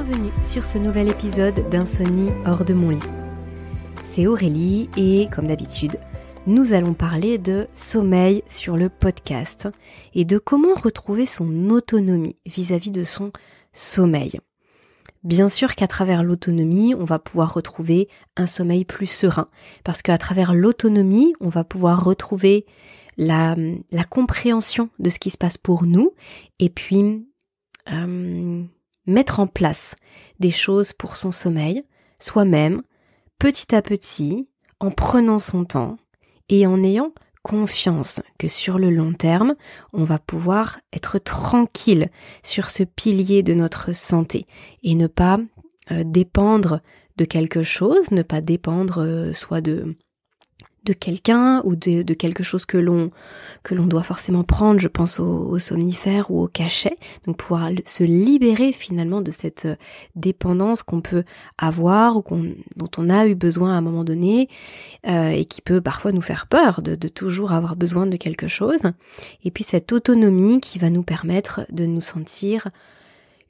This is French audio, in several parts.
Bienvenue sur ce nouvel épisode d'Insomnie hors de mon lit. C'est Aurélie et comme d'habitude, nous allons parler de sommeil sur le podcast et de comment retrouver son autonomie vis-à-vis de son sommeil. Bien sûr qu'à travers l'autonomie, on va pouvoir retrouver un sommeil plus serein parce qu'à travers l'autonomie, on va pouvoir retrouver la compréhension de ce qui se passe pour nous et puis mettre en place des choses pour son sommeil, soi-même, petit à petit, en prenant son temps et en ayant confiance que sur le long terme, on va pouvoir être tranquille sur ce pilier de notre santé et ne pas dépendre de quelque chose, ne pas dépendre soit de quelqu'un ou de quelque chose que l'on doit forcément prendre, je pense aux somnifères ou au cachet, donc pouvoir se libérer finalement de cette dépendance qu'on peut avoir ou dont on a eu besoin à un moment donné et qui peut parfois nous faire peur de toujours avoir besoin de quelque chose, et puis cette autonomie qui va nous permettre de nous sentir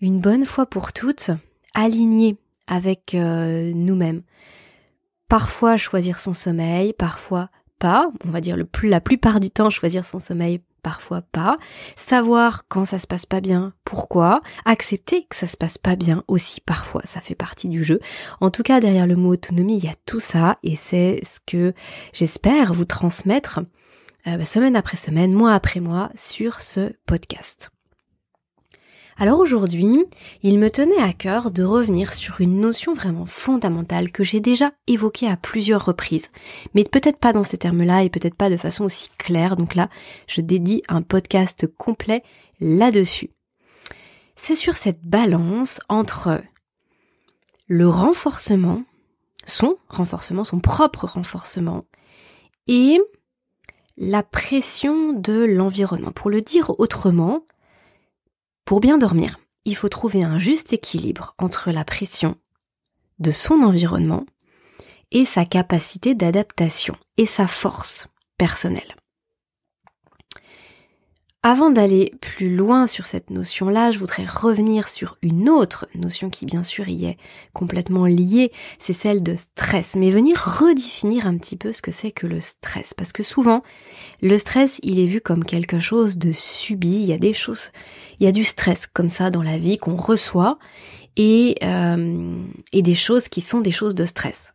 une bonne fois pour toutes alignés avec nous-mêmes. Parfois choisir son sommeil, parfois pas, on va dire la plupart du temps choisir son sommeil, parfois pas, savoir quand ça se passe pas bien, pourquoi, accepter que ça se passe pas bien aussi parfois, ça fait partie du jeu. En tout cas, derrière le mot autonomie, il y a tout ça et c'est ce que j'espère vous transmettre semaine après semaine, mois après mois sur ce podcast. Alors aujourd'hui, il me tenait à cœur de revenir sur une notion vraiment fondamentale que j'ai déjà évoquée à plusieurs reprises, mais peut-être pas dans ces termes-là et peut-être pas de façon aussi claire, donc là, je dédie un podcast complet là-dessus. C'est sur cette balance entre le renforcement, son propre renforcement, et la pression de l'environnement. Pour le dire autrement, pour bien dormir, il faut trouver un juste équilibre entre la pression de son environnement et sa capacité d'adaptation et sa force personnelle. Avant d'aller plus loin sur cette notion-là, je voudrais revenir sur une autre notion qui bien sûr y est complètement liée, c'est celle de stress, mais venir redéfinir un petit peu ce que c'est que le stress, parce que souvent, le stress, il est vu comme quelque chose de subi, il y a du stress comme ça dans la vie qu'on reçoit et des choses qui sont des choses de stress.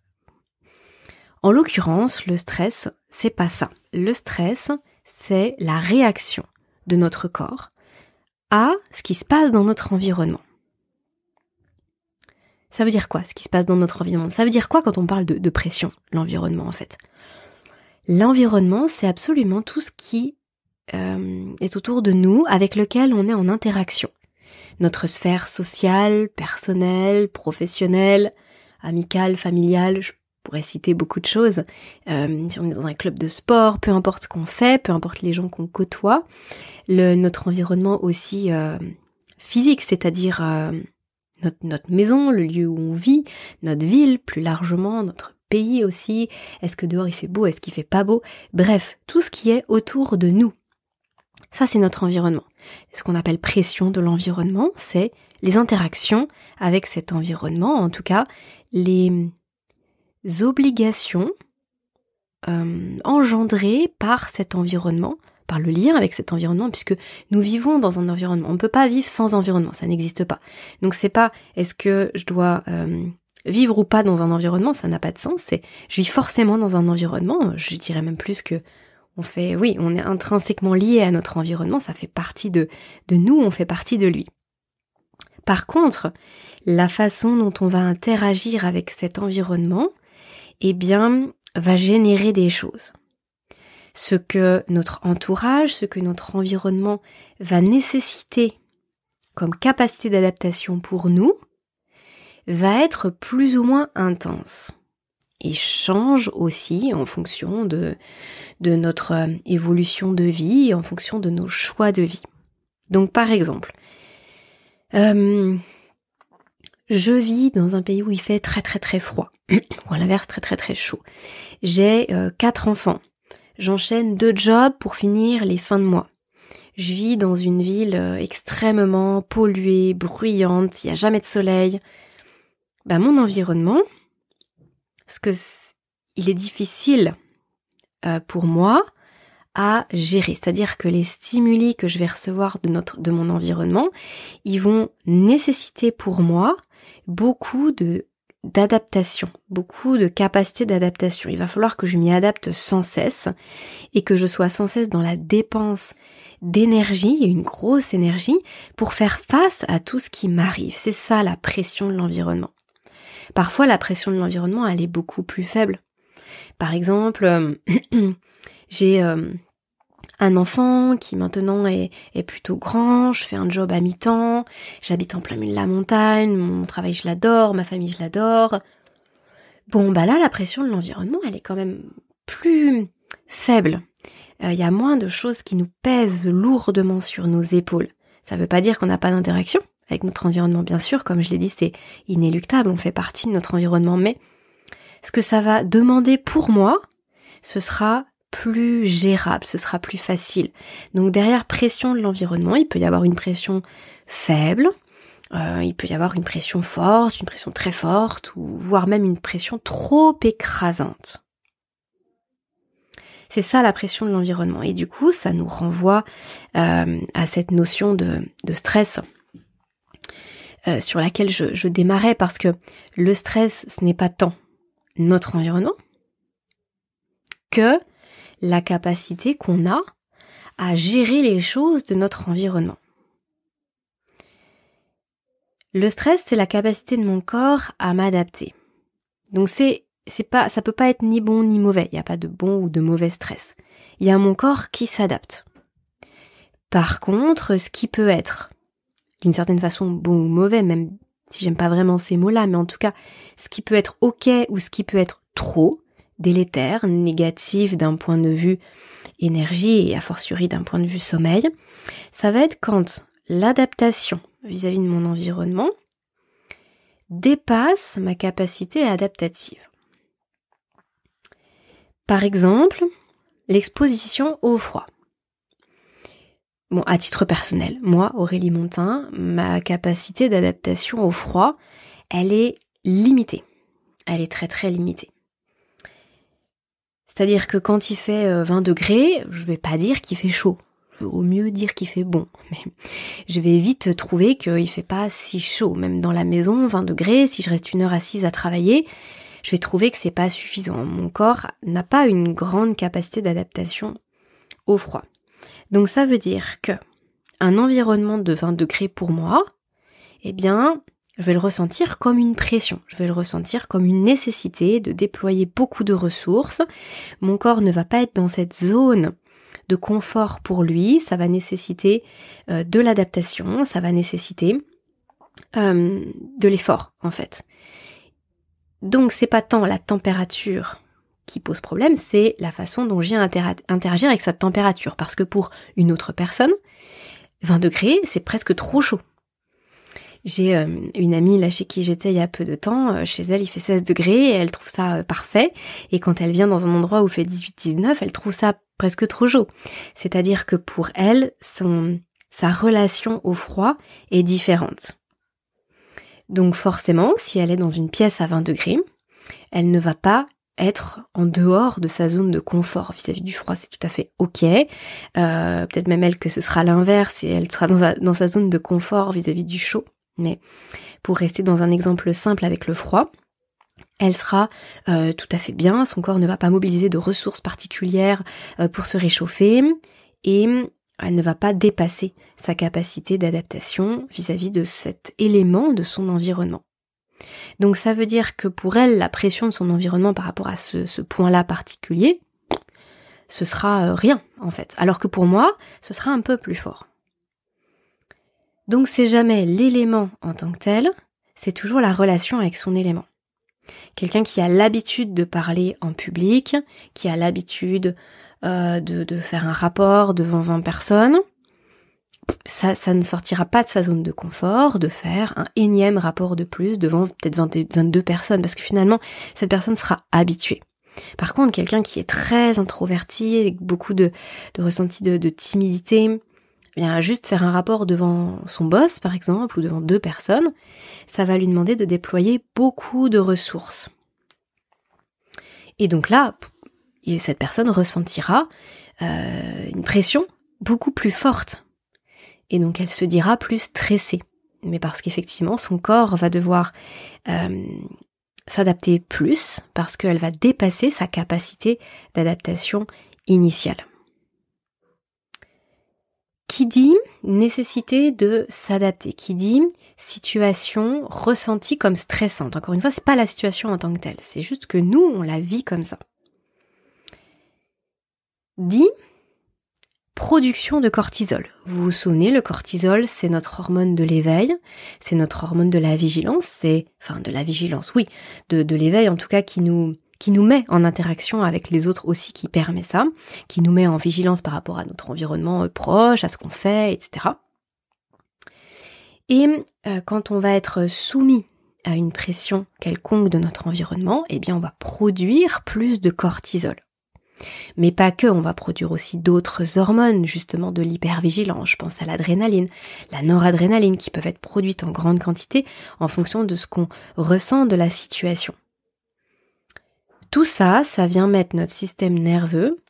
En l'occurrence, le stress, c'est pas ça. Le stress, c'est la réaction de notre corps à ce qui se passe dans notre environnement. Ça veut dire quoi, ce qui se passe dans notre environnement ? Ça veut dire quoi quand on parle de pression, l'environnement en fait ? L'environnement, c'est absolument tout ce qui est autour de nous, avec lequel on est en interaction. Notre sphère sociale, personnelle, professionnelle, amicale, familiale, je pourrais citer beaucoup de choses. Si on est dans un club de sport, peu importe ce qu'on fait, peu importe les gens qu'on côtoie, notre environnement aussi physique, c'est-à-dire notre maison, le lieu où on vit, notre ville, plus largement, notre pays aussi, est-ce que dehors il fait beau, est-ce qu'il fait pas beau, bref, tout ce qui est autour de nous. Ça, c'est notre environnement. Ce qu'on appelle pression de l'environnement, c'est les interactions avec cet environnement, en tout cas, les obligations engendrées par cet environnement, par le lien avec cet environnement, puisque nous vivons dans un environnement. On ne peut pas vivre sans environnement, ça n'existe pas. Donc c'est pas est-ce que je dois vivre ou pas dans un environnement, ça n'a pas de sens, c'est je vis forcément dans un environnement, je dirais même plus que on est intrinsèquement lié à notre environnement, ça fait partie de nous, on fait partie de lui. Par contre, la façon dont on va interagir avec cet environnement, va générer des choses. Ce que notre entourage, ce que notre environnement va nécessiter comme capacité d'adaptation pour nous, va être plus ou moins intense. Et change aussi en fonction de notre évolution de vie, en fonction de nos choix de vie. Donc par exemple, je vis dans un pays où il fait très très très froid, ou à l'inverse très très très chaud. J'ai 4 enfants, j'enchaîne 2 jobs pour finir les fins de mois. je vis dans une ville extrêmement polluée, bruyante, il n'y a jamais de soleil, mon environnement, il est difficile pour moi à gérer. C'est-à-dire que les stimuli que je vais recevoir de mon environnement, ils vont nécessiter pour moi beaucoup d'adaptation, beaucoup de capacité d'adaptation. Il va falloir que je m'y adapte sans cesse et que je sois sans cesse dans la dépense d'énergie, et une grosse énergie, pour faire face à tout ce qui m'arrive. C'est ça la pression de l'environnement. Parfois la pression de l'environnement, elle est beaucoup plus faible. Par exemple, j'ai un enfant qui maintenant est plutôt grand, je fais un job à mi-temps, j'habite en plein milieu de la montagne, mon travail je l'adore, ma famille je l'adore. Là la pression de l'environnement elle est quand même plus faible. Y a moins de choses qui nous pèsent lourdement sur nos épaules. Ça veut pas dire qu'on n'a pas d'interaction avec notre environnement, bien sûr, comme je l'ai dit, c'est inéluctable, on fait partie de notre environnement, mais ce que ça va demander pour moi, ce sera plus gérable, ce sera plus facile. Donc derrière pression de l'environnement, il peut y avoir une pression faible, il peut y avoir une pression forte, une pression très forte, ou voire même une pression trop écrasante. C'est ça la pression de l'environnement. Et du coup, ça nous renvoie à cette notion de stress sur laquelle je démarrais, parce que le stress, ce n'est pas tant notre environnement que la capacité qu'on a à gérer les choses de notre environnement. Le stress, c'est la capacité de mon corps à m'adapter. Donc ça peut pas être ni bon ni mauvais. Il n'y a pas de bon ou de mauvais stress. Il y a mon corps qui s'adapte. Par contre, ce qui peut être, d'une certaine façon, bon ou mauvais, même si j'aime pas vraiment ces mots-là, mais en tout cas, ce qui peut être ok ou ce qui peut être trop, délétère, négatif d'un point de vue énergie et a fortiori d'un point de vue sommeil, ça va être quand l'adaptation vis-à-vis de mon environnement dépasse ma capacité adaptative. Par exemple, l'exposition au froid. Bon, à titre personnel, moi, Aurélie Montin, ma capacité d'adaptation au froid, elle est limitée. Elle est très très limitée. C'est-à-dire que quand il fait 20 degrés, je vais pas dire qu'il fait chaud. Je vais au mieux dire qu'il fait bon. Mais je vais vite trouver qu'il fait pas si chaud. Même dans la maison, 20 degrés, si je reste 1 heure assise à travailler, je vais trouver que c'est pas suffisant. Mon corps n'a pas une grande capacité d'adaptation au froid. Donc ça veut dire que un environnement de 20 degrés pour moi, je vais le ressentir comme une pression, je vais le ressentir comme une nécessité de déployer beaucoup de ressources. Mon corps ne va pas être dans cette zone de confort pour lui, ça va nécessiter de l'adaptation, ça va nécessiter de l'effort en fait. Donc c'est pas tant la température qui pose problème, c'est la façon dont je viens interagir avec cette température, parce que pour une autre personne, 20 degrés, c'est presque trop chaud. J'ai une amie là chez qui j'étais il y a peu de temps, chez elle il fait 16 degrés et elle trouve ça parfait, et quand elle vient dans un endroit où il fait 18-19, elle trouve ça presque trop chaud. C'est-à-dire que pour elle, sa relation au froid est différente. Donc forcément, si elle est dans une pièce à 20 degrés, elle ne va pas être en dehors de sa zone de confort vis-à-vis du froid, c'est tout à fait ok. Peut-être même elle que ce sera l'inverse, et elle sera dans sa zone de confort vis-à-vis du chaud. Mais pour rester dans un exemple simple avec le froid, elle sera tout à fait bien, son corps ne va pas mobiliser de ressources particulières pour se réchauffer, et elle ne va pas dépasser sa capacité d'adaptation vis-à-vis de cet élément de son environnement. Donc ça veut dire que pour elle, la pression de son environnement par rapport à ce point-là particulier, ce sera rien en fait. Alors que pour moi, ce sera un peu plus fort. Donc c'est jamais l'élément en tant que tel, c'est toujours la relation avec son élément. Quelqu'un qui a l'habitude de parler en public, qui a l'habitude de faire un rapport devant 20 personnes, ça ne sortira pas de sa zone de confort de faire un énième rapport de plus devant peut-être 22 personnes, parce que finalement, cette personne sera habituée. Par contre, quelqu'un qui est très introverti, avec beaucoup de ressenti de timidité, Bien, juste faire un rapport devant son boss, par exemple, ou devant 2 personnes, ça va lui demander de déployer beaucoup de ressources. Et donc là, cette personne ressentira une pression beaucoup plus forte. Et donc elle se dira plus stressée. Mais parce qu'effectivement, son corps va devoir s'adapter plus, parce qu'elle va dépasser sa capacité d'adaptation initiale. Qui dit nécessité de s'adapter, qui dit situation ressentie comme stressante. Encore une fois, c'est pas la situation en tant que telle, c'est juste que nous, on la vit comme ça. Dit production de cortisol. Vous vous souvenez, le cortisol, c'est notre hormone de l'éveil, c'est notre hormone de la vigilance, de l'éveil en tout cas qui nous met en interaction avec les autres aussi, qui permet ça, qui nous met en vigilance par rapport à notre environnement proche, à ce qu'on fait, etc. Et quand on va être soumis à une pression quelconque de notre environnement, eh bien on va produire plus de cortisol. Mais pas que, on va produire aussi d'autres hormones, justement de l'hypervigilance. Je pense à l'adrénaline, la noradrénaline, qui peuvent être produites en grande quantité en fonction de ce qu'on ressent de la situation. Tout ça, ça vient mettre notre système nerveux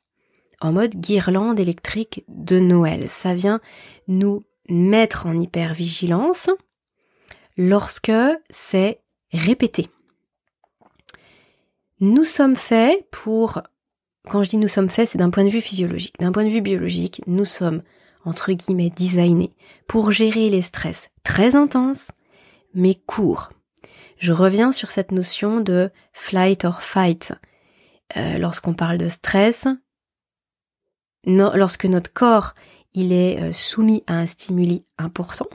en mode guirlande électrique de Noël. Ça vient nous mettre en hypervigilance lorsque c'est répété. Nous sommes faits pour... Quand je dis nous sommes faits, c'est d'un point de vue physiologique. D'un point de vue biologique, nous sommes, entre guillemets, designés pour gérer les stress très intenses, mais courts. Je reviens sur cette notion de flight or fight. Lorsqu'on parle de stress, lorsque notre corps il est soumis à un stimuli important,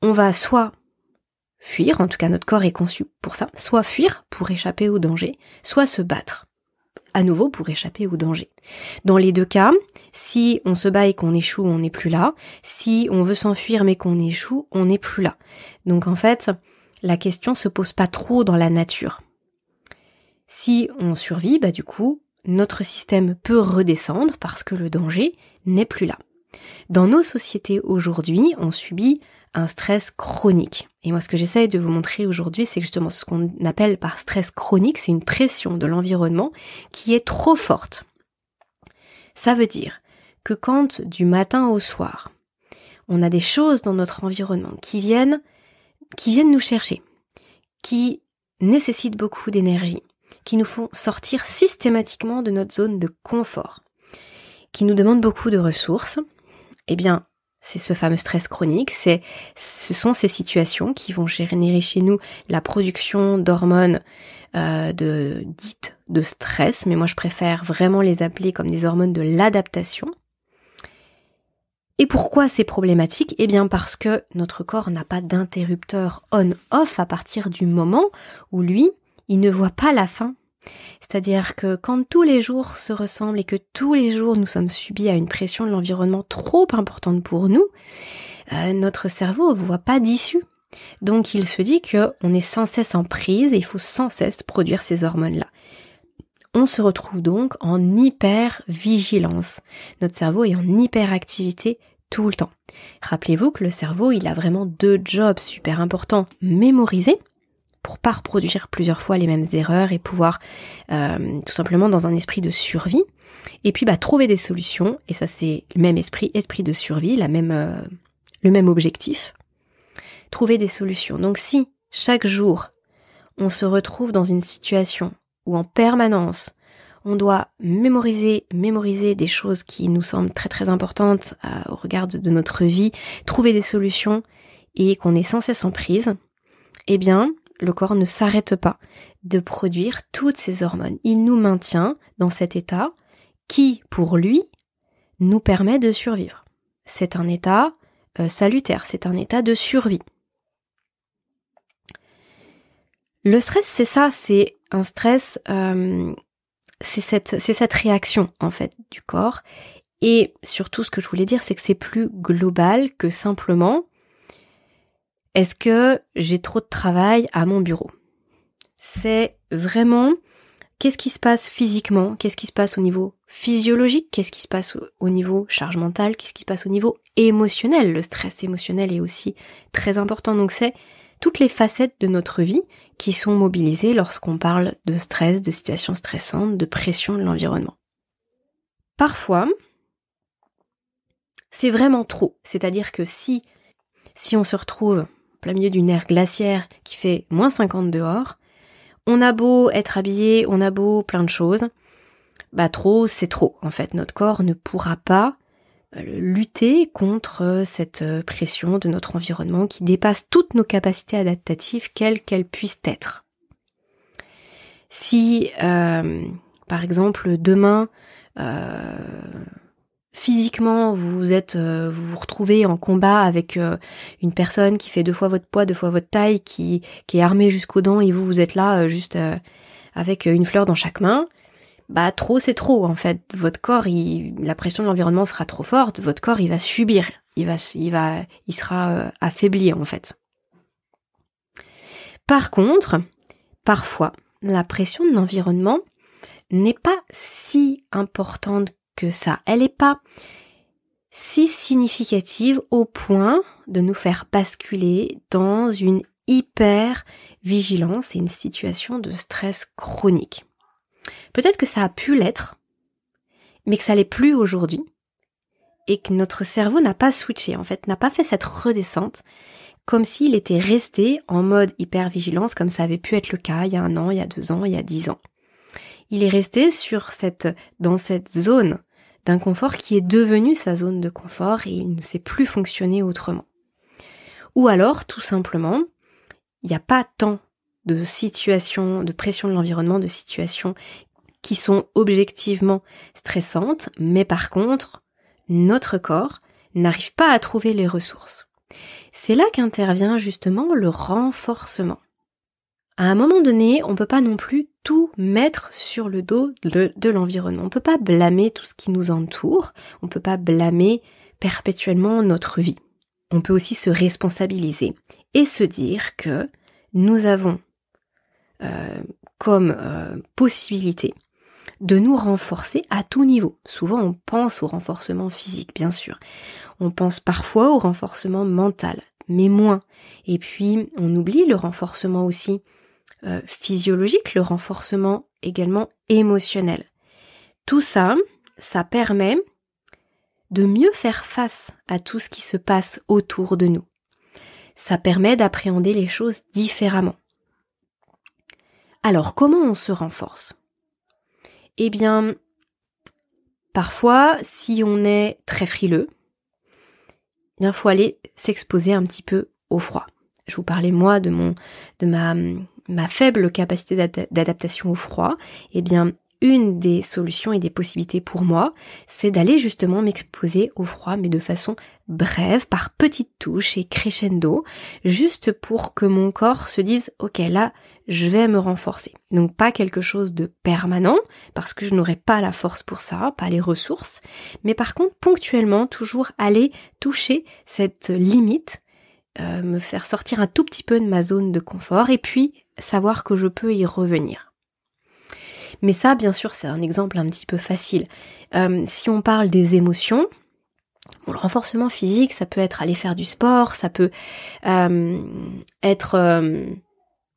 on va soit fuir, en tout cas notre corps est conçu pour ça, soit fuir pour échapper au danger, soit se battre à nouveau pour échapper au danger. Dans les deux cas, si on se bat et qu'on échoue, on n'est plus là. Si on veut s'enfuir mais qu'on échoue, on n'est plus là. Donc en fait, la question se pose pas trop dans la nature. Si on survit, du coup, notre système peut redescendre parce que le danger n'est plus là. Dans nos sociétés aujourd'hui, on subit un stress chronique. Et moi, ce que j'essaie de vous montrer aujourd'hui, c'est justement ce qu'on appelle par stress chronique, c'est une pression de l'environnement qui est trop forte. Ça veut dire que quand du matin au soir, on a des choses dans notre environnement qui viennent nous chercher, qui nécessitent beaucoup d'énergie, qui nous font sortir systématiquement de notre zone de confort, qui nous demandent beaucoup de ressources, eh bien, c'est ce fameux stress chronique, ce sont ces situations qui vont générer chez nous la production d'hormones dites de stress, mais moi je préfère vraiment les appeler comme des hormones de l'adaptation. Et pourquoi c'est problématique ? Eh bien parce que notre corps n'a pas d'interrupteur on-off à partir du moment où lui, il ne voit pas la fin. C'est-à-dire que quand tous les jours se ressemblent et que tous les jours nous sommes subis à une pression de l'environnement trop importante pour nous, notre cerveau ne voit pas d'issue. Donc il se dit qu'on est sans cesse en prise et il faut sans cesse produire ces hormones-là. On se retrouve donc en hypervigilance. Notre cerveau est en hyperactivité tout le temps. Rappelez-vous que le cerveau, il a vraiment 2 jobs super importants. Mémoriser, pour pas reproduire plusieurs fois les mêmes erreurs et pouvoir tout simplement dans un esprit de survie. Et puis trouver des solutions, et ça c'est le même esprit de survie, le même objectif. Trouver des solutions. Donc si chaque jour on se retrouve dans une situation où en permanence on doit mémoriser des choses qui nous semblent très très importantes au regard de notre vie, trouver des solutions et qu'on est sans cesse en prise, eh bien le corps ne s'arrête pas de produire toutes ces hormones. Il nous maintient dans cet état qui, pour lui, nous permet de survivre. C'est un état salutaire, c'est un état de survie. Le stress, c'est ça, c'est un stress, c'est cette réaction en fait du corps. Et surtout, ce que je voulais dire, c'est que c'est plus global que simplement est-ce que j'ai trop de travail à mon bureau ? C'est vraiment qu'est-ce qui se passe physiquement, qu'est-ce qui se passe au niveau physiologique, qu'est-ce qui se passe au niveau charge mentale, qu'est-ce qui se passe au niveau émotionnel. Le stress émotionnel est aussi très important. Donc c'est toutes les facettes de notre vie qui sont mobilisées lorsqu'on parle de stress, de situations stressantes, de pression de l'environnement. Parfois, c'est vraiment trop. C'est-à-dire que si on se retrouve en plein milieu d'une ère glaciaire qui fait -50 dehors, on a beau être habillé, on a beau plein de choses, trop, c'est trop. En fait, notre corps ne pourra pas lutter contre cette pression de notre environnement qui dépasse toutes nos capacités adaptatives, quelles qu'elles puissent être. Si, par exemple, demain, physiquement, vous vous retrouvez en combat avec une personne qui fait 2 fois votre poids, 2 fois votre taille, qui est armée jusqu'aux dents et vous êtes là juste avec une fleur dans chaque main, trop c'est trop en fait. Votre corps, la pression de l'environnement sera trop forte, votre corps il va subir, il sera affaibli en fait. Par contre, parfois, la pression de l'environnement n'est pas si importante que ça. Elle n'est pas si significative au point de nous faire basculer dans une hyper vigilance et une situation de stress chronique. Peut-être que ça a pu l'être, mais que ça l'est plus aujourd'hui, et que notre cerveau n'a pas switché, en fait, n'a pas fait cette redescente, comme s'il était resté en mode hypervigilance, comme ça avait pu être le cas il y a 1 an, il y a 2 ans, il y a 10 ans. Il est resté dans cette zone d'inconfort qui est devenue sa zone de confort et il ne sait plus fonctionner autrement. Ou alors, tout simplement, il n'y a pas tant de situations, de pression de l'environnement, de situations qui sont objectivement stressantes, mais par contre, notre corps n'arrive pas à trouver les ressources. C'est là qu'intervient justement le renforcement. À un moment donné, on ne peut pas non plus tout mettre sur le dos de l'environnement. On ne peut pas blâmer tout ce qui nous entoure, on ne peut pas blâmer perpétuellement notre vie. On peut aussi se responsabiliser et se dire que nous avons comme possibilité de nous renforcer à tout niveau. Souvent on pense au renforcement physique, bien sûr. On pense parfois au renforcement mental, mais moins. Et puis on oublie le renforcement aussi physiologique, le renforcement également émotionnel. Tout ça, ça permet de mieux faire face à tout ce qui se passe autour de nous. Ça permet d'appréhender les choses différemment. Alors, comment on se renforce ? Eh bien, parfois, si on est très frileux, il faut aller s'exposer un petit peu au froid. Je vous parlais, moi, de ma faible capacité d'adaptation au froid. Eh bien, une des solutions et des possibilités pour moi, c'est d'aller justement m'exposer au froid, mais de façon brève, par petites touches et crescendo, juste pour que mon corps se dise « Ok, là, je vais me renforcer ». Donc pas quelque chose de permanent, parce que je n'aurai pas la force pour ça, pas les ressources, mais par contre, ponctuellement, toujours aller toucher cette limite, me faire sortir un tout petit peu de ma zone de confort, et puis savoir que je peux y revenir. Mais ça, bien sûr, c'est un exemple un petit peu facile. Si on parle des émotions, le renforcement physique, ça peut être aller faire du sport, ça peut être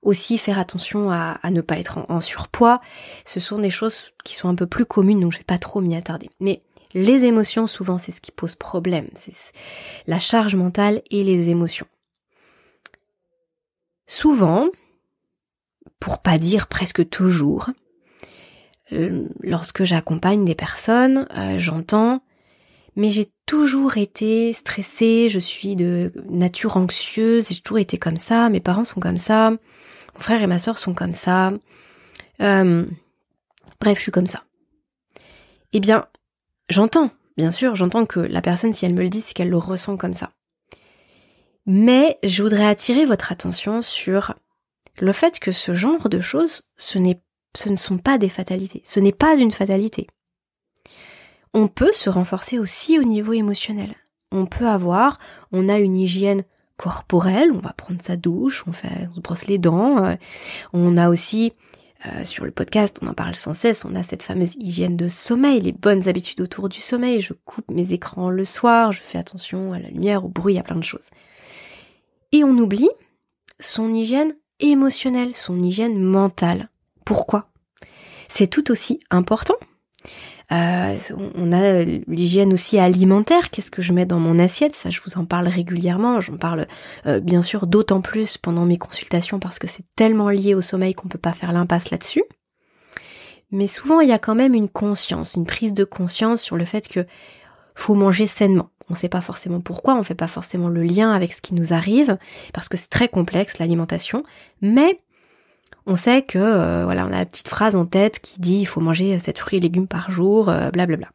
aussi faire attention à ne pas être en surpoids. Ce sont des choses qui sont un peu plus communes, donc je vais pas trop m'y attarder. Mais les émotions, souvent, c'est ce qui pose problème. C'est la charge mentale et les émotions. Souvent, pour pas dire presque toujours, lorsque j'accompagne des personnes, j'entends « mais j'ai toujours été stressée, je suis de nature anxieuse, j'ai toujours été comme ça, mes parents sont comme ça, mon frère et ma sœur sont comme ça, bref, je suis comme ça ». Eh bien, j'entends, bien sûr, j'entends que la personne, si elle me le dit, c'est qu'elle le ressent comme ça. Mais je voudrais attirer votre attention sur le fait que ce genre de choses, ce ne sont pas des fatalités. Ce n'est pas une fatalité. On peut se renforcer aussi au niveau émotionnel. On a une hygiène corporelle, on va prendre sa douche, on se brosse les dents. On a aussi sur le podcast, on en parle sans cesse, on a cette fameuse hygiène de sommeil, les bonnes habitudes autour du sommeil. Je coupe mes écrans le soir, je fais attention à la lumière, au bruit, à plein de choses. Et on oublie son hygiène émotionnelle, son hygiène mentale. Pourquoi ? C'est tout aussi important. On a l'hygiène aussi alimentaire, qu'est-ce que je mets dans mon assiette, ça je vous en parle régulièrement, j'en parle bien sûr d'autant plus pendant mes consultations parce que c'est tellement lié au sommeil qu'on peut pas faire l'impasse là-dessus. Mais souvent il y a quand même une conscience, une prise de conscience sur le fait que faut manger sainement. On sait pas forcément pourquoi, on fait pas forcément le lien avec ce qui nous arrive, parce que c'est très complexe l'alimentation, mais on sait que, on a la petite phrase en tête qui dit il faut manger 7 fruits et légumes par jour, blablabla.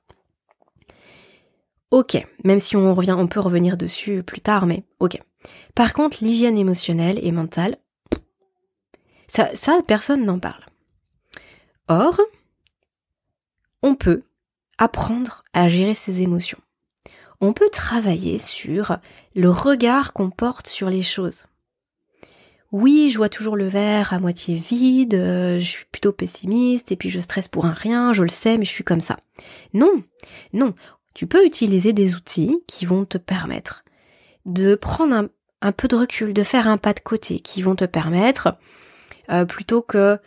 Ok, même si on peut revenir dessus plus tard, mais ok. Par contre, l'hygiène émotionnelle et mentale, ça personne n'en parle. Or, on peut apprendre à gérer ses émotions. On peut travailler sur le regard qu'on porte sur les choses. Oui, je vois toujours le verre à moitié vide, je suis plutôt pessimiste et puis je stresse pour un rien, je le sais, mais je suis comme ça. Non, tu peux utiliser des outils qui vont te permettre de prendre un peu de recul, de faire un pas de côté, qui vont te permettre, plutôt que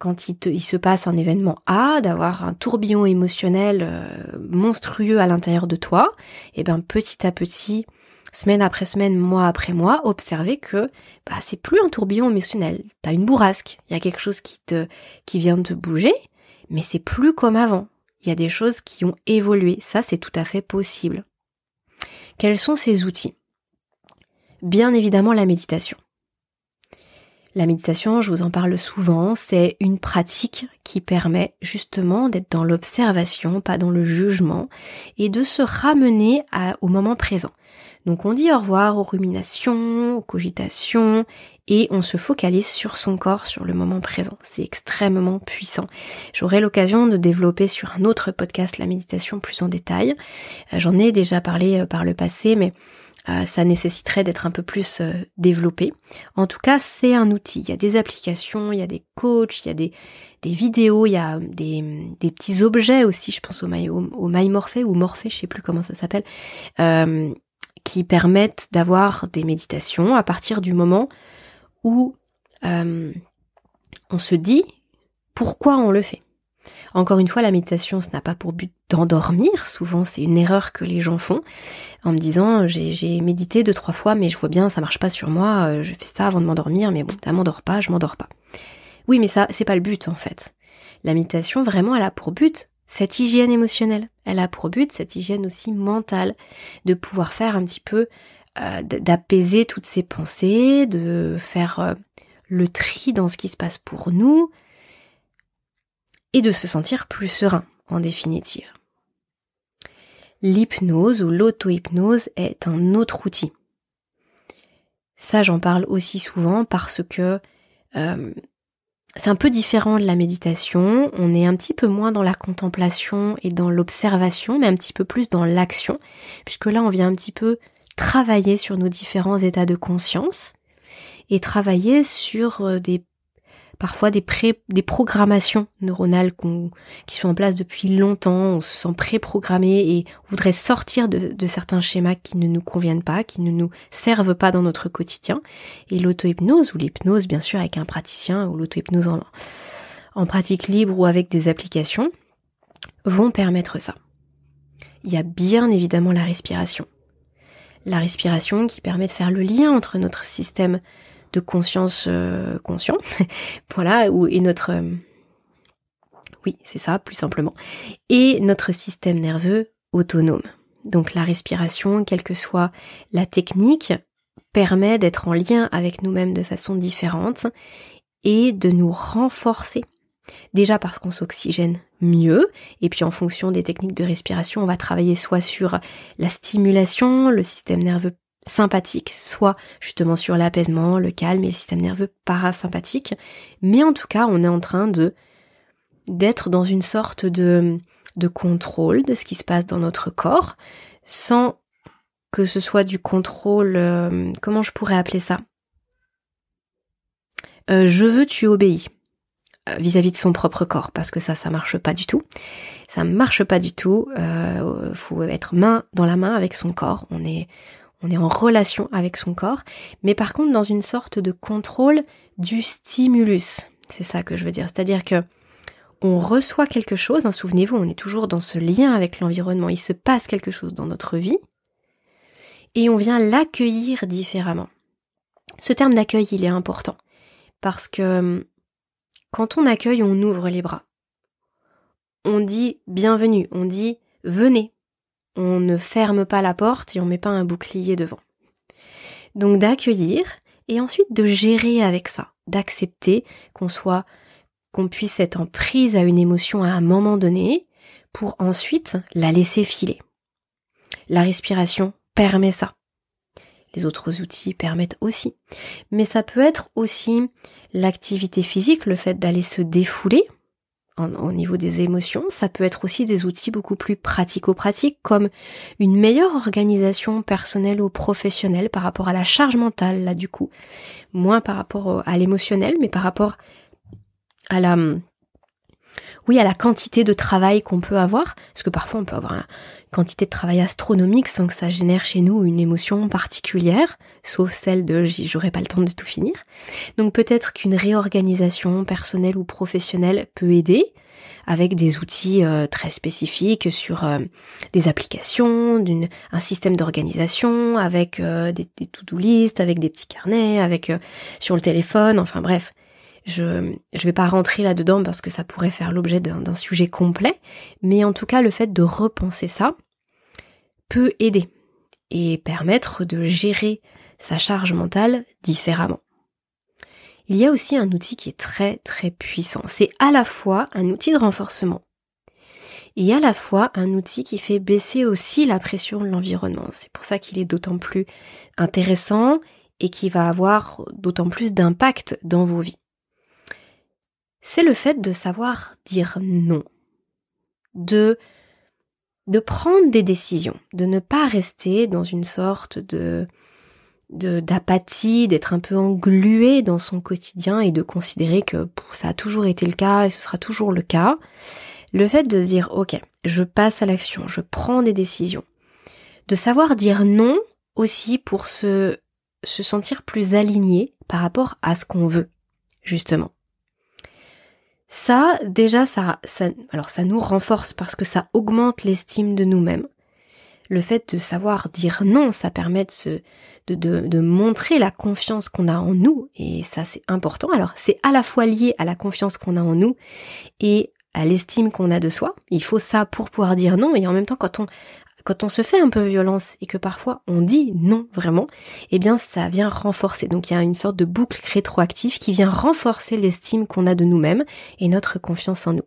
quand il se passe un événement A, d'avoir un tourbillon émotionnel monstrueux à l'intérieur de toi, et bien petit à petit, semaine après semaine, mois après mois, observer que c'est plus un tourbillon émotionnel. T'as une bourrasque, il y a quelque chose qui vient de te bouger, mais c'est plus comme avant. Il y a des choses qui ont évolué, ça c'est tout à fait possible. Quels sont ces outils ? Bien évidemment la méditation. La méditation, je vous en parle souvent, c'est une pratique qui permet justement d'être dans l'observation, pas dans le jugement, et de se ramener au moment présent. Donc on dit au revoir aux ruminations, aux cogitations, et on se focalise sur son corps, sur le moment présent. C'est extrêmement puissant. J'aurai l'occasion de développer sur un autre podcast la méditation plus en détail. J'en ai déjà parlé par le passé, mais ça nécessiterait d'être un peu plus développé. En tout cas, c'est un outil. Il y a des applications, il y a des coachs, il y a des vidéos, il y a des petits objets aussi, je pense au MyMorphée ou Morphée, je sais plus comment ça s'appelle, qui permettent d'avoir des méditations à partir du moment où on se dit pourquoi on le fait. Encore une fois, la méditation, ce n'a pas pour but d'endormir. Souvent, c'est une erreur que les gens font en me disant j'ai médité 2-3 fois, mais je vois bien, ça marche pas sur moi, je fais ça avant de m'endormir, mais bon, ça m'endort pas, je m'endors pas. Oui, mais ça, c'est pas le but, en fait. La méditation, vraiment, elle a pour but cette hygiène émotionnelle. Elle a pour but cette hygiène aussi mentale, de pouvoir faire un petit peu, d'apaiser toutes ces pensées, de faire le tri dans ce qui se passe pour nous, et de se sentir plus serein, en définitive. L'hypnose ou l'auto-hypnose est un autre outil. Ça, j'en parle aussi souvent parce que c'est un peu différent de la méditation. On est un petit peu moins dans la contemplation et dans l'observation, mais un petit peu plus dans l'action, puisque là, on vient un petit peu travailler sur nos différents états de conscience et travailler sur parfois des programmations neuronales qui sont en place depuis longtemps, on se sent préprogrammé et on voudrait sortir de certains schémas qui ne nous conviennent pas, qui ne nous servent pas dans notre quotidien. Et l'auto-hypnose, ou l'hypnose bien sûr avec un praticien, ou l'auto-hypnose en pratique libre ou avec des applications, vont permettre ça. Il y a bien évidemment la respiration. La respiration qui permet de faire le lien entre notre système de conscience conscient, voilà, et notre, oui, c'est ça, plus simplement, et notre système nerveux autonome. Donc la respiration, quelle que soit la technique, permet d'être en lien avec nous-mêmes de façon différente et de nous renforcer. Déjà parce qu'on s'oxygène mieux, et puis en fonction des techniques de respiration, on va travailler soit sur la stimulation, le système nerveux sympathique, soit justement sur l'apaisement, le calme et le système nerveux parasympathique. Mais en tout cas, on est en train d'être dans une sorte de contrôle de ce qui se passe dans notre corps, sans que ce soit du contrôle, comment je pourrais appeler ça ? Je veux, tu obéis. vis-à-vis de son propre corps, parce que ça marche pas du tout. Ça marche pas du tout. Faut être main dans la main avec son corps. On est en relation avec son corps, mais par contre dans une sorte de contrôle du stimulus. C'est ça que je veux dire. C'est-à-dire que on reçoit quelque chose, souvenez-vous, on est toujours dans ce lien avec l'environnement. Il se passe quelque chose dans notre vie et on vient l'accueillir différemment. Ce terme d'accueil, il est important parce que quand on accueille, on ouvre les bras. On dit bienvenue, on dit venez. On ne ferme pas la porte et on met pas un bouclier devant. Donc d'accueillir et ensuite de gérer avec ça, d'accepter qu'on puisse être en prise à une émotion à un moment donné pour ensuite la laisser filer. La respiration permet ça. Les autres outils permettent aussi. Mais ça peut être aussi l'activité physique, le fait d'aller se défouler au niveau des émotions. Ça peut être aussi des outils beaucoup plus pratico-pratiques comme une meilleure organisation personnelle ou professionnelle par rapport à la charge mentale, là du coup. Moins par rapport à l'émotionnel, mais par rapport à la quantité de travail qu'on peut avoir, parce que parfois on peut avoir une quantité de travail astronomique sans que ça génère chez nous une émotion particulière, sauf celle de j'aurai pas le temps de tout finir. Donc peut-être qu'une réorganisation personnelle ou professionnelle peut aider, avec des outils très spécifiques sur des applications, un système d'organisation, avec des to-do list, avec des petits carnets, avec sur le téléphone, enfin bref. Je vais pas rentrer là-dedans parce que ça pourrait faire l'objet d'un sujet complet, mais en tout cas le fait de repenser ça peut aider et permettre de gérer sa charge mentale différemment. Il y a aussi un outil qui est très très puissant. C'est à la fois un outil de renforcement et à la fois un outil qui fait baisser aussi la pression de l'environnement. C'est pour ça qu'il est d'autant plus intéressant et qui va avoir d'autant plus d'impact dans vos vies. C'est le fait de savoir dire non, de prendre des décisions, de ne pas rester dans une sorte d'apathie, d'être un peu englué dans son quotidien et de considérer que ça a toujours été le cas et ce sera toujours le cas. Le fait de se dire ok, je passe à l'action, je prends des décisions, de savoir dire non aussi pour se sentir plus aligné par rapport à ce qu'on veut, justement. Ça, déjà, ça nous renforce parce que ça augmente l'estime de nous-mêmes. Le fait de savoir dire non, ça permet de montrer la confiance qu'on a en nous, et ça c'est important. Alors c'est à la fois lié à la confiance qu'on a en nous et à l'estime qu'on a de soi. Il faut ça pour pouvoir dire non, et en même temps quand on se fait un peu violence et que parfois on dit non vraiment, eh bien ça vient renforcer. Donc il y a une sorte de boucle rétroactive qui vient renforcer l'estime qu'on a de nous-mêmes et notre confiance en nous.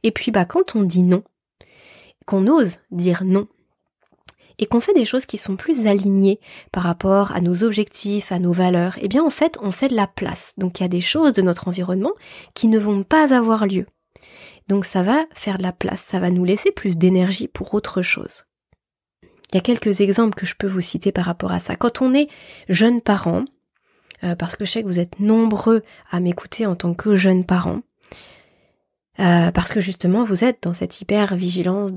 Et puis quand on dit non, qu'on ose dire non, et qu'on fait des choses qui sont plus alignées par rapport à nos objectifs, à nos valeurs, eh bien en fait on fait de la place. Donc il y a des choses de notre environnement qui ne vont pas avoir lieu. Donc ça va faire de la place, ça va nous laisser plus d'énergie pour autre chose. Il y a quelques exemples que je peux vous citer par rapport à ça. Quand on est jeune parent, parce que je sais que vous êtes nombreux à m'écouter en tant que jeune parent, parce que justement vous êtes dans cette hyper-vigilance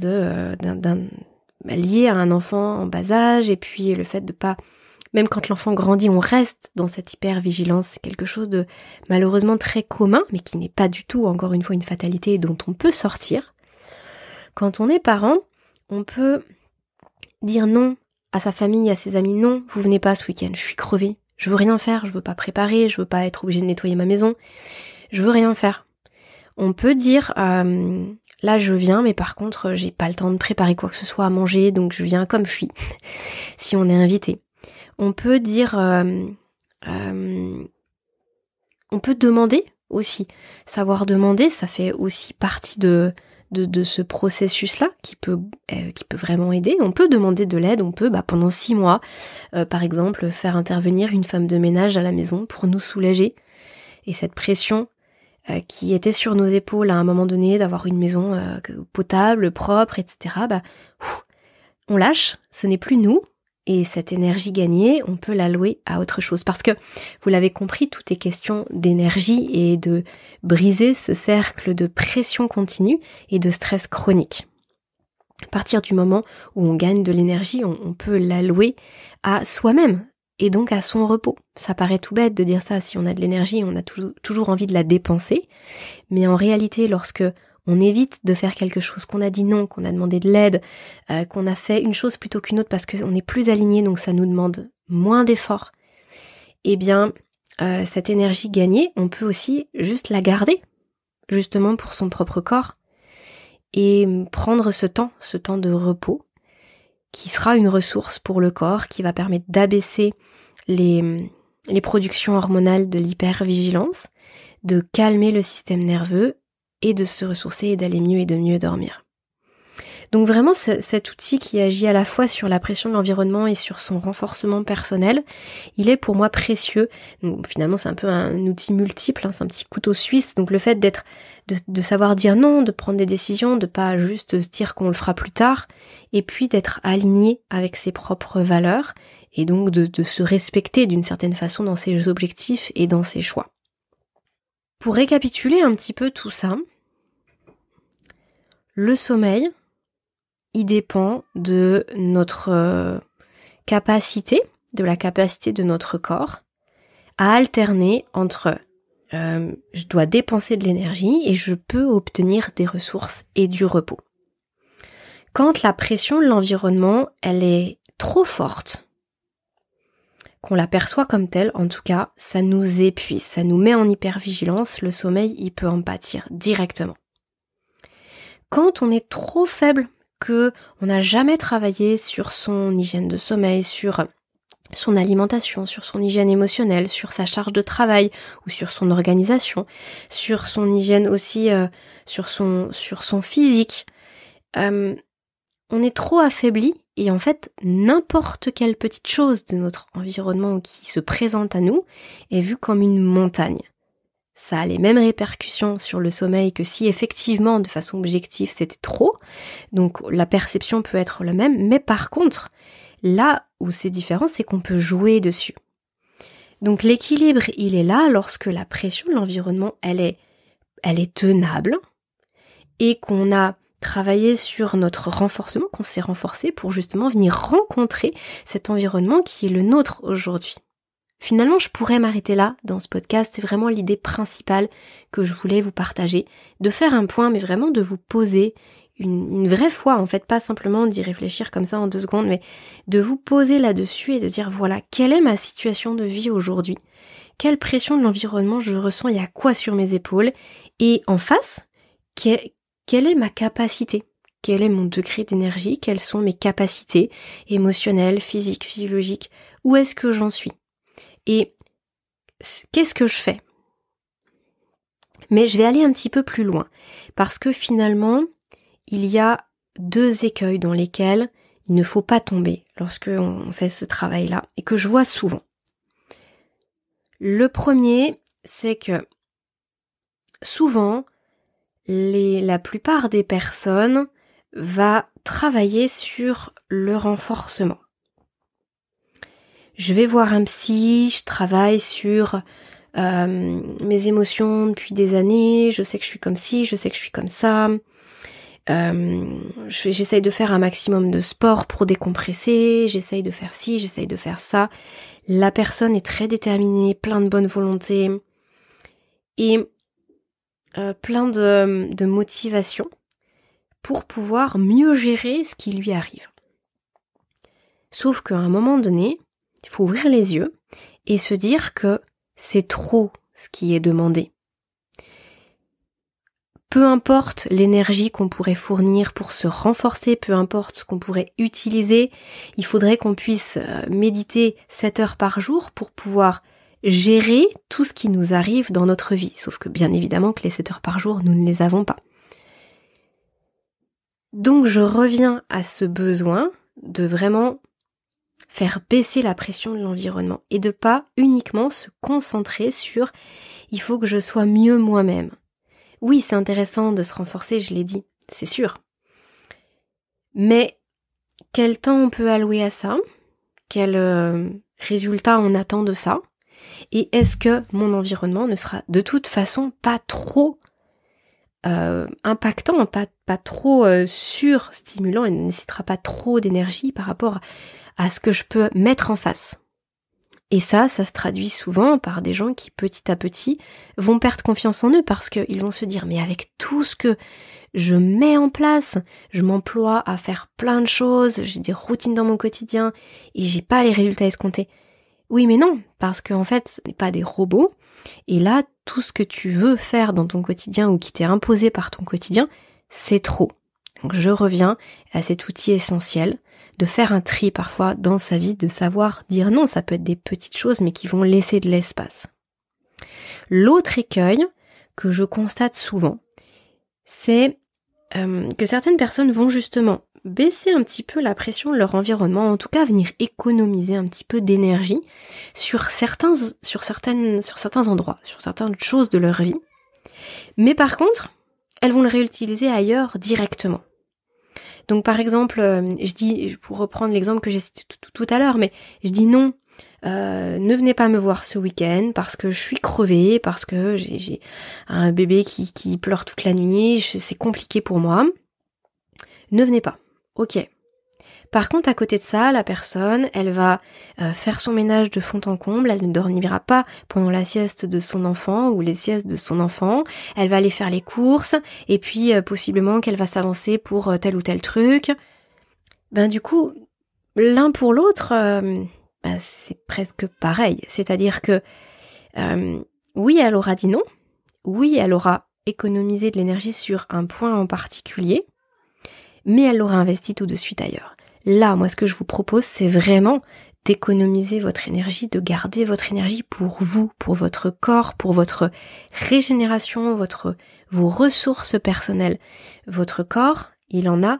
liée à un enfant en bas âge, et puis le fait de pas, même quand l'enfant grandit, on reste dans cette hyper-vigilance. C'est quelque chose de malheureusement très commun, mais qui n'est pas du tout, encore une fois, une fatalité dont on peut sortir. Quand on est parent, on peut dire non à sa famille, à ses amis. Non, vous venez pas ce week-end, je suis crevée, je veux rien faire, je veux pas préparer, je veux pas être obligée de nettoyer ma maison, je veux rien faire. On peut dire là je viens, mais par contre j'ai pas le temps de préparer quoi que ce soit à manger, donc je viens comme je suis. Si on est invité, on peut dire on peut demander aussi. Savoir demander, ça fait aussi partie de ce processus-là qui peut vraiment aider. On peut demander de l'aide, on peut pendant 6 mois, par exemple, faire intervenir une femme de ménage à la maison pour nous soulager. Et cette pression qui était sur nos épaules à un moment donné, d'avoir une maison potable, propre, etc., on lâche, ce n'est plus nous, Et cette énergie gagnée, on peut l'allouer à autre chose. Parce que, vous l'avez compris, tout est question d'énergie et de briser ce cercle de pression continue et de stress chronique. À partir du moment où on gagne de l'énergie, on peut l'allouer à soi-même et donc à son repos. Ça paraît tout bête de dire ça, si on a de l'énergie, on a toujours envie de la dépenser. Mais en réalité, lorsque on évite de faire quelque chose, qu'on a dit non, qu'on a demandé de l'aide, qu'on a fait une chose plutôt qu'une autre parce qu'on est plus aligné, donc ça nous demande moins d'efforts, eh bien, cette énergie gagnée, on peut aussi juste la garder, justement pour son propre corps, et prendre ce temps de repos, qui sera une ressource pour le corps, qui va permettre d'abaisser les productions hormonales de l'hypervigilance, de calmer le système nerveux, et de se ressourcer et d'aller mieux et de mieux dormir. Donc vraiment, cet outil qui agit à la fois sur la pression de l'environnement et sur son renforcement personnel, il est pour moi précieux. Donc, finalement, c'est un peu un outil multiple, c'est un petit couteau suisse. Donc le fait de savoir dire non, de prendre des décisions, de pas juste se dire qu'on le fera plus tard, et puis d'être aligné avec ses propres valeurs, et donc de se respecter d'une certaine façon dans ses objectifs et dans ses choix. Pour récapituler un petit peu tout ça, le sommeil, il dépend de notre capacité, de la capacité de notre corps à alterner entre je dois dépenser de l'énergie et je peux obtenir des ressources et du repos. Quand la pression de l'environnement, elle est trop forte, qu'on la perçoit comme telle, en tout cas, ça nous épuise, ça nous met en hypervigilance, le sommeil, il peut en pâtir directement. Quand on est trop faible, que on n'a jamais travaillé sur son hygiène de sommeil, sur son alimentation, sur son hygiène émotionnelle, sur sa charge de travail ou sur son organisation, sur son hygiène aussi, sur son physique, on est trop affaibli. Et en fait, n'importe quelle petite chose de notre environnement qui se présente à nous est vue comme une montagne. Ça a les mêmes répercussions sur le sommeil que si effectivement, de façon objective, c'était trop. Donc la perception peut être la même, mais par contre, là où c'est différent, c'est qu'on peut jouer dessus. Donc l'équilibre, il est là lorsque la pression de l'environnement, elle est tenable et qu'on a travailler sur notre renforcement, qu'on s'est renforcé pour justement venir rencontrer cet environnement qui est le nôtre aujourd'hui. Finalement, je pourrais m'arrêter là dans ce podcast, c'est vraiment l'idée principale que je voulais vous partager, de faire un point, mais vraiment de vous poser une vraie fois, en fait, pas simplement d'y réfléchir comme ça en 2 secondes, mais de vous poser là-dessus et de dire voilà, quelle est ma situation de vie aujourd'hui ? Quelle pression de l'environnement je ressens, il y a quoi sur mes épaules ? Et en face, quelle est ma capacité ? Quel est mon degré d'énergie ? Quelles sont mes capacités émotionnelles, physiques, physiologiques ? Où est-ce que j'en suis ? Et qu'est-ce que je fais ? Mais je vais aller un petit peu plus loin, parce que finalement, il y a 2 écueils dans lesquels il ne faut pas tomber lorsque on fait ce travail-là, et que je vois souvent. Le premier, c'est que souvent, la plupart des personnes va travailler sur le renforcement. Je vais voir un psy, je travaille sur mes émotions depuis des années, je sais que je suis comme ci, je sais que je suis comme ça, j'essaye de faire un maximum de sport pour décompresser, j'essaye de faire ci, j'essaye de faire ça. La personne est très déterminée, plein de bonne volonté et plein de motivation pour pouvoir mieux gérer ce qui lui arrive. Sauf qu'à un moment donné, il faut ouvrir les yeux et se dire que c'est trop ce qui est demandé. Peu importe l'énergie qu'on pourrait fournir pour se renforcer, peu importe ce qu'on pourrait utiliser, il faudrait qu'on puisse méditer 7 heures par jour pour pouvoir gérer tout ce qui nous arrive dans notre vie. Sauf que bien évidemment que les 7 heures par jour, nous ne les avons pas. Donc je reviens à ce besoin de vraiment faire baisser la pression de l'environnement et de pas uniquement se concentrer sur « il faut que je sois mieux moi-même ». Oui, c'est intéressant de se renforcer, je l'ai dit, c'est sûr. Mais quel temps on peut allouer à ça ? quel résultat on attend de ça, et est-ce que mon environnement ne sera de toute façon pas trop impactant, pas trop surstimulant, et ne nécessitera pas trop d'énergie par rapport à ce que je peux mettre en face. Et ça se traduit souvent par des gens qui petit à petit vont perdre confiance en eux parce qu'ils vont se dire mais avec tout ce que je mets en place, je m'emploie à faire plein de choses, j'ai des routines dans mon quotidien et j'ai pas les résultats escomptés. Oui mais non, parce qu'en fait ce n'est pas des robots et là tout ce que tu veux faire dans ton quotidien ou qui t'est imposé par ton quotidien, c'est trop. Donc je reviens à cet outil essentiel de faire un tri parfois dans sa vie, de savoir dire non, ça peut être des petites choses mais qui vont laisser de l'espace. L'autre écueil que je constate souvent, c'est que certaines personnes vont justement baisser un petit peu la pression de leur environnement, en tout cas venir économiser un petit peu d'énergie sur certains endroits, sur certaines choses de leur vie. Mais par contre, elles vont le réutiliser ailleurs directement. Donc par exemple, je dis, pour reprendre l'exemple que j'ai cité tout à l'heure, mais je dis non, ne venez pas me voir ce week-end parce que je suis crevée, parce que j'ai un bébé qui pleure toute la nuit, c'est compliqué pour moi. Ne venez pas. Ok. Par contre, à côté de ça, la personne, elle va faire son ménage de fond en comble, elle ne dormira pas pendant la sieste de son enfant ou les siestes de son enfant, elle va aller faire les courses, et puis possiblement qu'elle va s'avancer pour tel ou tel truc. Du coup, l'un pour l'autre, c'est presque pareil. C'est-à-dire que, oui, elle aura dit non, oui, elle aura économisé de l'énergie sur un point en particulier, mais elle l'aura investi tout de suite ailleurs. Là, moi, ce que je vous propose, c'est vraiment d'économiser votre énergie, de garder votre énergie pour vous, pour votre corps, pour votre régénération, vos ressources personnelles. Votre corps, il en a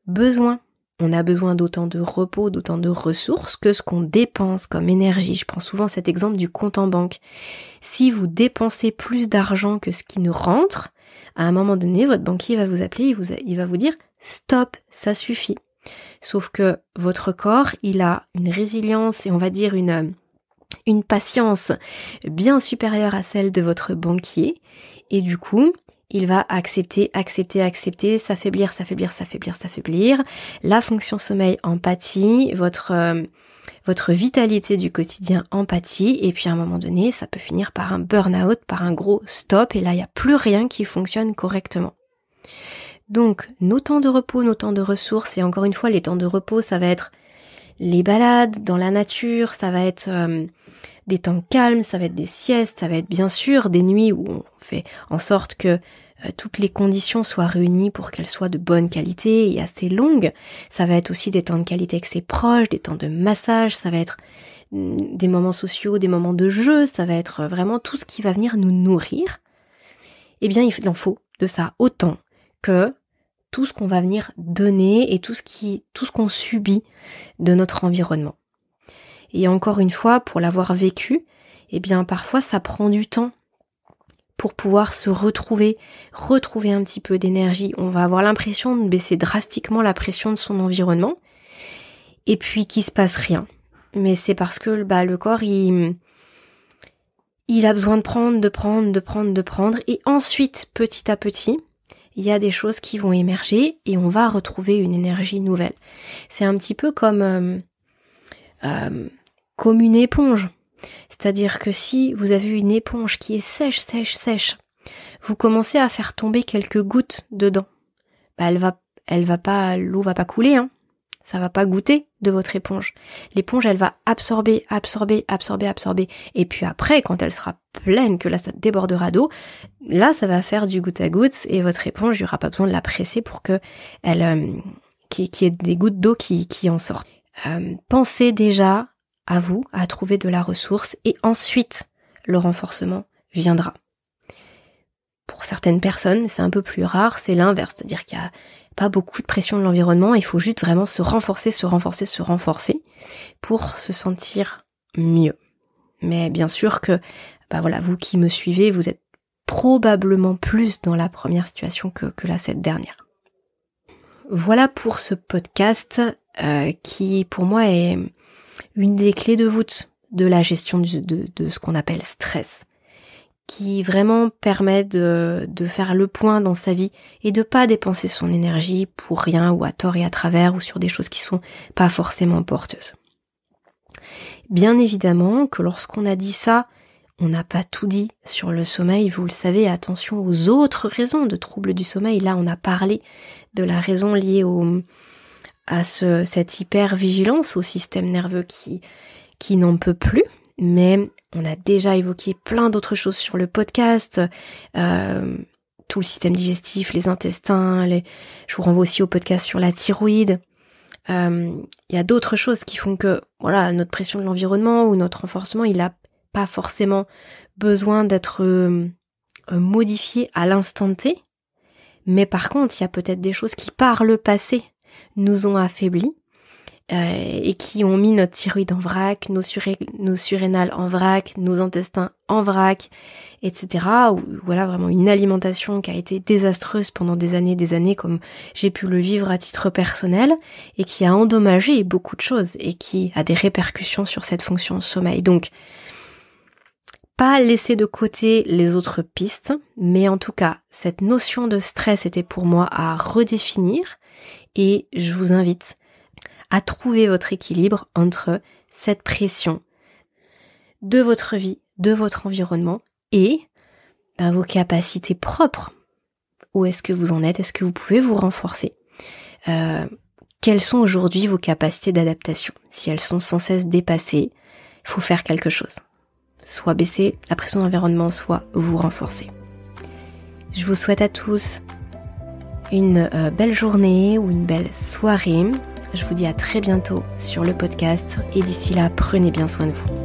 besoin. On a besoin d'autant de repos, d'autant de ressources que ce qu'on dépense comme énergie. Je prends souvent cet exemple du compte en banque. Si vous dépensez plus d'argent que ce qui ne rentre, à un moment donné, votre banquier va vous appeler, il va vous dire « Stop, ça suffit ». Sauf que votre corps, il a une résilience et on va dire une patience bien supérieure à celle de votre banquier. Et du coup, il va accepter, s'affaiblir. La fonction sommeil en pâtit, votre vitalité du quotidien en pâtit. Et puis à un moment donné, ça peut finir par un burn-out, par un gros stop. Et là, il n'y a plus rien qui fonctionne correctement. Donc, nos temps de repos, nos temps de ressources, et encore une fois, les temps de repos, ça va être les balades dans la nature, ça va être des temps calmes, ça va être des siestes, ça va être bien sûr des nuits où on fait en sorte que toutes les conditions soient réunies pour qu'elles soient de bonne qualité et assez longues. Ça va être aussi des temps de qualité avec ses proches, des temps de massage, ça va être des moments sociaux, des moments de jeu, ça va être vraiment tout ce qui va venir nous nourrir. Eh bien, il en faut de ça autant que tout ce qu'on va venir donner et tout ce qu'on subit de notre environnement. Et encore une fois, pour l'avoir vécu, eh bien parfois ça prend du temps pour pouvoir se retrouver un petit peu d'énergie. On va avoir l'impression de baisser drastiquement la pression de son environnement et puis qu'il se passe rien. Mais c'est parce que le corps il a besoin de prendre et ensuite petit à petit il y a des choses qui vont émerger et on va retrouver une énergie nouvelle. C'est un petit peu comme une éponge. C'est-à-dire que si vous avez une éponge qui est sèche, vous commencez à faire tomber quelques gouttes dedans. L'eau va pas couler, hein. Ça va pas goûter de votre éponge. L'éponge, elle va absorber. Et puis après, quand elle sera pleine, que là, ça débordera d'eau, là, ça va faire du goutte à goutte et votre éponge, il n'y aura pas besoin de la presser pour que qu'il y ait des gouttes d'eau qui en sortent. Pensez déjà à vous, à trouver de la ressource et ensuite, le renforcement viendra. Pour certaines personnes, c'est un peu plus rare, c'est l'inverse, c'est-à-dire qu'il y a pas beaucoup de pression de l'environnement, il faut juste vraiment se renforcer pour se sentir mieux. Mais bien sûr que, vous qui me suivez, vous êtes probablement plus dans la première situation que cette dernière. Voilà pour ce podcast qui, pour moi, est une des clés de voûte de la gestion de ce qu'on appelle stress, qui vraiment permet de faire le point dans sa vie et de pas dépenser son énergie pour rien ou à tort et à travers ou sur des choses qui sont pas forcément porteuses. Bien évidemment que lorsqu'on a dit ça, on n'a pas tout dit sur le sommeil, vous le savez, attention aux autres raisons de troubles du sommeil. Là, on a parlé de la raison liée à cette hypervigilance au système nerveux qui n'en peut plus, mais on a déjà évoqué plein d'autres choses sur le podcast, tout le système digestif, les intestins, je vous renvoie aussi au podcast sur la thyroïde. Il y a d'autres choses qui font que voilà, notre pression de l'environnement ou notre renforcement, il a pas forcément besoin d'être modifié à l'instant T, mais par contre, il y a peut-être des choses qui par le passé nous ont affaiblis et qui ont mis notre thyroïde en vrac, nos surrénales en vrac, nos intestins en vrac, etc. Ou voilà, vraiment une alimentation qui a été désastreuse pendant des années, comme j'ai pu le vivre à titre personnel, et qui a endommagé beaucoup de choses, et qui a des répercussions sur cette fonction sommeil. Donc, pas laisser de côté les autres pistes, mais en tout cas, cette notion de stress était pour moi à redéfinir, et je vous invite à trouver votre équilibre entre cette pression de votre vie, de votre environnement et vos capacités propres. Où est-ce que vous en êtes? Est-ce que vous pouvez vous renforcer? Quelles sont aujourd'hui vos capacités d'adaptation? Si elles sont sans cesse dépassées, il faut faire quelque chose. Soit baisser la pression de l'environnement, soit vous renforcer. Je vous souhaite à tous une belle journée ou une belle soirée. Je vous dis à très bientôt sur le podcast et d'ici là, prenez bien soin de vous.